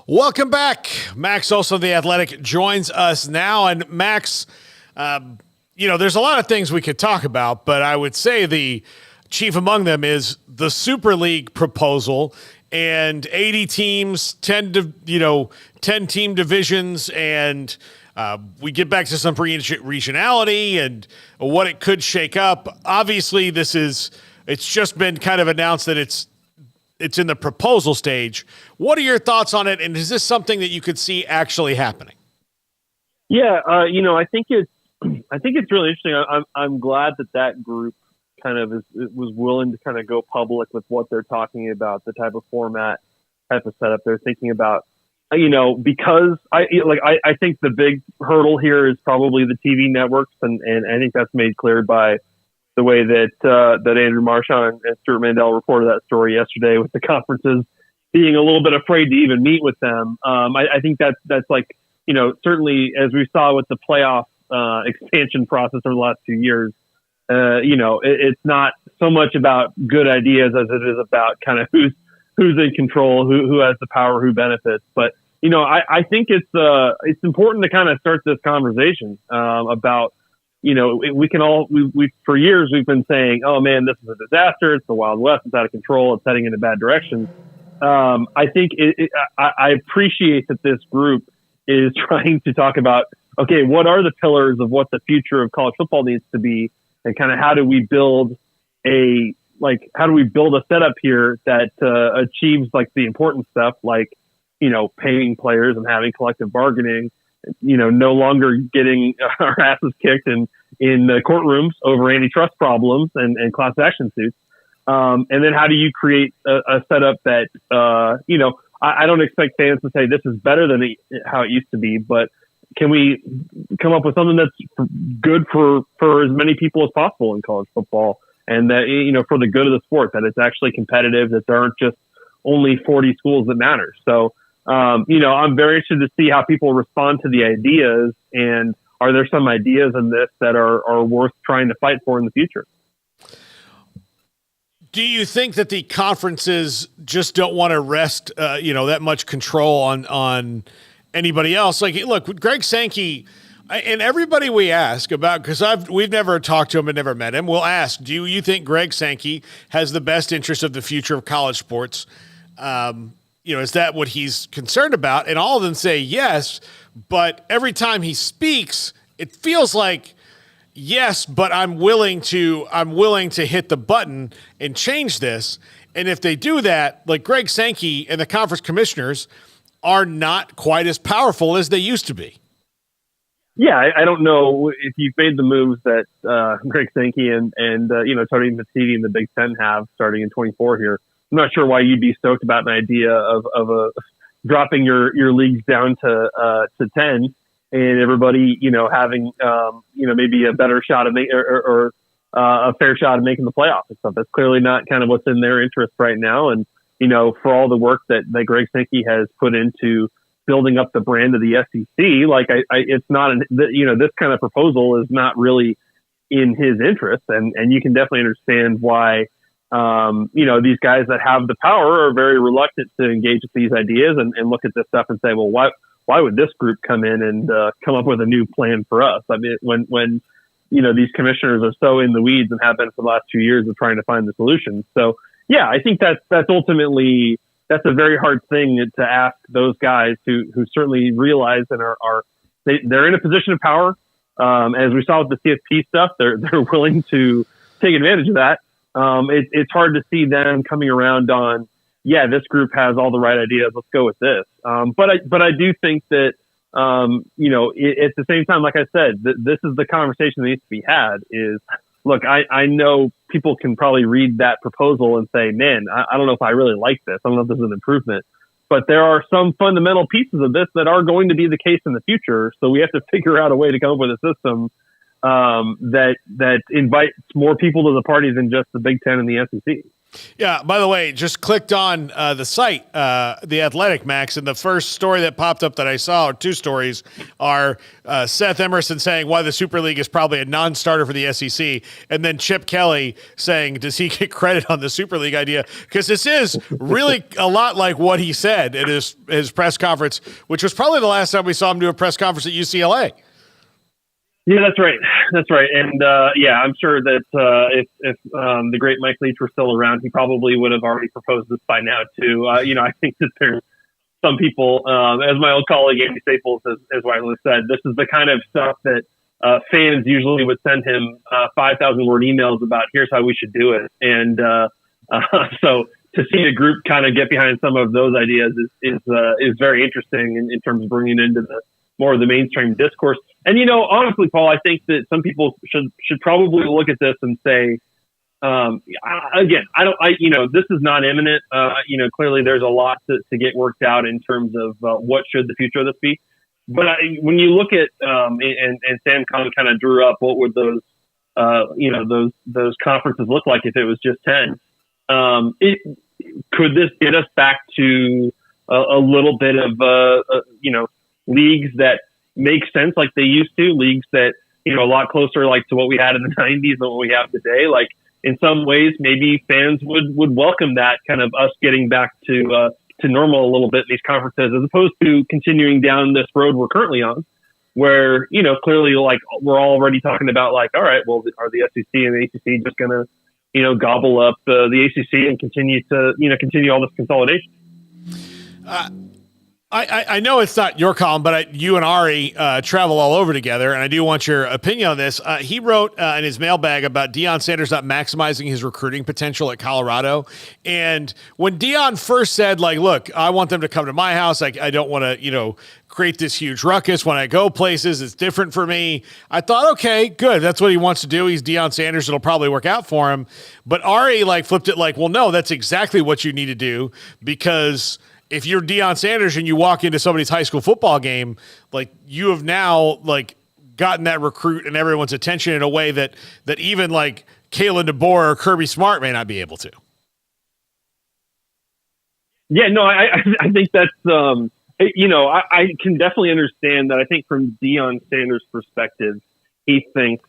Welcome back. Max Olson, The Athletic, joins us now. And Max, there's a lot of things we could talk about, but I would say the chief among them is the Super League proposal and 80 teams, 10 team divisions, and we get back to some regionality and what it could shake up. Obviously, it's just been kind of announced that it's in the proposal stage. What are your thoughts on it, and is this something that you could see actually happening? Yeah, I think it's really interesting. I'm glad that group kind of was willing to kind of go public with what they're talking about, the type of format, type of setup they're thinking about. Because I think the big hurdle here is probably the TV networks, and I think that's made clear by the way that Andrew Marchand and Stuart Mandel reported that story yesterday, with the conferences being a little bit afraid to even meet with them. I think that's like, certainly as we saw with the playoff expansion process over the last 2 years, it's not so much about good ideas as it is about kind of who's in control, who has the power, who benefits. But, I think it's important to kind of start this conversation about, we for years we've been saying, oh man, this is a disaster. It's the Wild West. It's out of control. It's heading in a bad direction. I think I appreciate that this group is trying to talk about, okay, what are the pillars of what the future of college football needs to be, and kind of how do we build a setup here that achieves like the important stuff, like, paying players and having collective bargaining, no longer getting our asses kicked in the courtrooms over antitrust problems and class action suits. And then how do you create a setup that, I don't expect fans to say this is better than how it used to be, but can we come up with something that's good for as many people as possible in college football, and that, for the good of the sport, that it's actually competitive, that there aren't just only 40 schools that matter. So, I'm very interested to see how people respond to the ideas, and are there some ideas in this that are worth trying to fight for in the future? Do you think that the conferences just don't want to rest, that much control on anybody else? Like, look, with Greg Sankey and everybody we ask about, because we've never talked to him and never met him, we'll ask, do you think Greg Sankey has the best interest of the future of college sports? Is that what he's concerned about? And all of them say yes, but every time he speaks, it feels like, yes, but I'm willing to hit the button and change this. And if they do that, like, Greg Sankey and the conference commissioners are not quite as powerful as they used to be. Yeah, I don't know if you've made the moves that Greg Sankey and Tony Matiti and the Big Ten have starting in 24 here. I'm not sure why you'd be stoked about an idea of dropping your leagues down to 10, and everybody, having, maybe a better shot of or a fair shot of making the playoffs and stuff. That's clearly not kind of what's in their interest right now. And, for all the work that Greg Sankey has put into building up the brand of the SEC, like it's not, this kind of proposal is not really in his interest. And you can definitely understand why, these guys that have the power are very reluctant to engage with these ideas and look at this stuff and say, well, why would this group come in and come up with a new plan for us? I mean, when these commissioners are so in the weeds and have been for the last 2 years of trying to find the solution. So, yeah, I think that's ultimately, that's a very hard thing to ask those guys who certainly realize and they're in a position of power. As we saw with the CFP stuff, they're willing to take advantage of that. It's hard to see them coming around on, yeah, this group has all the right ideas, let's go with this. But I do think that, at the same time, like I said, this is the conversation that needs to be had is, look, I know people can probably read that proposal and say, man, I don't know if I really like this. I don't know if this is an improvement. But there are some fundamental pieces of this that are going to be the case in the future. So we have to figure out a way to come up with a system that invites more people to the party than just the Big Ten and the SEC. Yeah, by the way, just clicked on the site, The Athletic, Max, and the first story that popped up that I saw, or two stories, are Seth Emerson saying why the Super League is probably a non-starter for the SEC, and then Chip Kelly saying, does he get credit on the Super League idea? Because this is really a lot like what he said at his press conference, which was probably the last time we saw him do a press conference at UCLA. Yeah, that's right. That's right. And I'm sure that if the great Mike Leach were still around, he probably would have already proposed this by now too. I think that there's some people, as my old colleague Andy Staples has widely said, this is the kind of stuff that fans usually would send him 5,000 word emails about. Here's how we should do it. And so to see a group kind of get behind some of those ideas is very interesting in terms of bringing it into more of the mainstream discourse. And, honestly, Paul, I think that some people should probably look at this and say, this is not imminent. Clearly there's a lot to get worked out in terms of what should the future of this be. But when you look at, and Sam kind of drew up what would those conferences look like if it was just 10, could this get us back to a little bit of, leagues that make sense like they used to, leagues that, a lot closer like to what we had in the 90s than what we have today. Like in some ways, maybe fans would welcome that kind of us getting back to normal a little bit in these conferences, as opposed to continuing down this road we're currently on, where, clearly like we're already talking about like, all right, well, are the SEC and the ACC just going to, gobble up the ACC and continue all this consolidation? I know it's not your column, but you and Ari travel all over together, and I do want your opinion on this. He wrote in his mailbag about Deion Sanders not maximizing his recruiting potential at Colorado. And when Deion first said, like, look, I want them to come to my house, I don't want to, create this huge ruckus when I go places. It's different for me. I thought, okay, good. That's what he wants to do. He's Deion Sanders. It'll probably work out for him. But Ari flipped it like, well, no, that's exactly what you need to do, because if you're Deion Sanders and you walk into somebody's high school football game, like you have now gotten that recruit and everyone's attention in a way that even like Kalen DeBoer or Kirby Smart may not be able to. Yeah, no, I think that's, I can definitely understand that. I think from Deion Sanders' perspective, he thinks,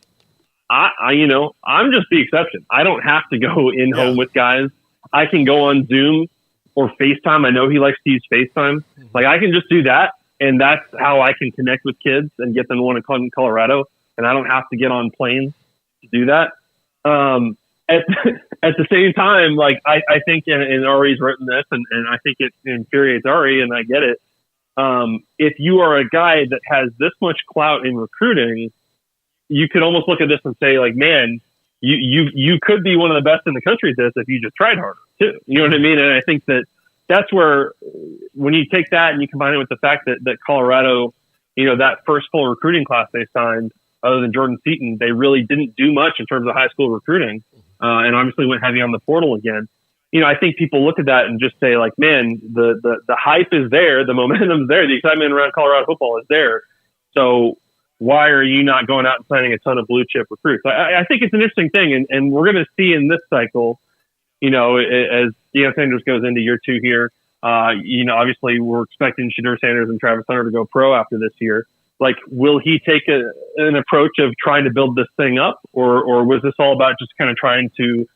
I'm just the exception. I don't have to go in home with guys. I can go on Zoom or FaceTime. I know he likes to use FaceTime. Like I can just do that, and that's how I can connect with kids and get them to want to come to Colorado. And I don't have to get on planes to do that. At the same time, like I think, and Ari's written this, and I think it infuriates Ari, and I get it. If you are a guy that has this much clout in recruiting, you could almost look at this and say, like, man, you could be one of the best in the country at this if you just tried harder too. You know what I mean? And I think that's where, when you take that and you combine it with the fact that Colorado, that first full recruiting class they signed, other than Jordan Seaton, they really didn't do much in terms of high school recruiting, and obviously went heavy on the portal again. I think people look at that and just say, like, man, the hype is there, the momentum's there, the excitement around Colorado football is there. So why are you not going out and signing a ton of blue chip recruits? I think it's an interesting thing, and we're going to see in this cycle, as Deion Sanders goes into year 2 here, obviously we're expecting Shedeur Sanders and Travis Hunter to go pro after this year. Like, will he take an approach of trying to build this thing up, or was this all about just kind of trying to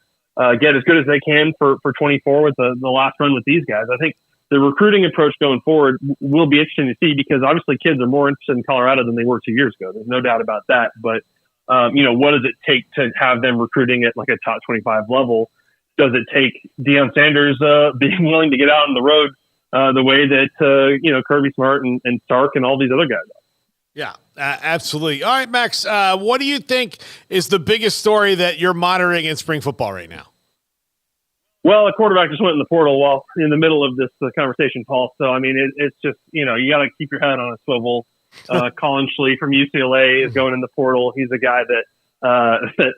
get as good as they can for 24 with the last run with these guys? I think the recruiting approach going forward will be interesting to see, because obviously kids are more interested in Colorado than they were 2 years ago. There's no doubt about that. But, what does it take to have them recruiting at like a top 25 level? Does it take Deion Sanders being willing to get out on the road the way that, Kirby Smart and Stark and all these other guys are? Yeah, absolutely. All right, Max, what do you think is the biggest story that you're monitoring in spring football right now? Well, a quarterback just went in the portal while in the middle of this conversation, Paul. So, I mean, it's just, you got to keep your head on a swivel. Colin Schlee from UCLA is going in the portal. He's a guy that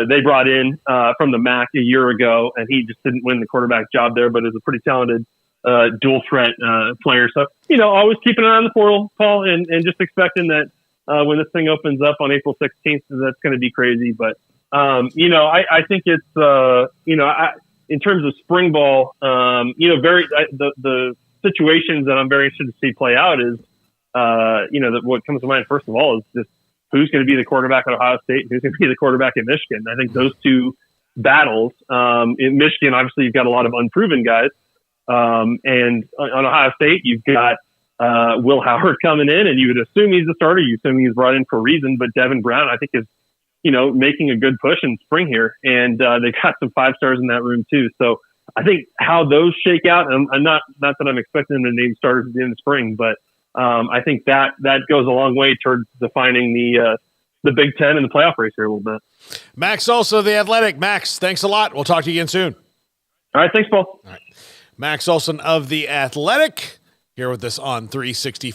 they brought in from the MAC a year ago, and he just didn't win the quarterback job there, but is a pretty talented dual threat player. So, always keeping an eye on the portal, Paul, and just expecting that, when this thing opens up on April 16th. So that's going to be crazy. But, I think it's, in terms of spring ball, the situations that I'm very interested to see play out is, what comes to mind first of all is just who's going to be the quarterback at Ohio State and who's going to be the quarterback at Michigan. I think those two battles, in Michigan, obviously you've got a lot of unproven guys. And on Ohio State, you've got, Will Howard coming in, and you would assume he's the starter. You assume he's brought in for a reason, but Devin Brown, I think, is, making a good push in spring here. And, they got some 5-stars in that room too. So I think how those shake out, and I'm not that I'm expecting them to name starters at the end of spring, but, I think that goes a long way towards defining the Big Ten and the playoff race here a little bit. Max Olson, The Athletic. Max, thanks a lot. We'll talk to you again soon. All right. Thanks, Paul. All right. Max Olson of The Athletic here with us on 365.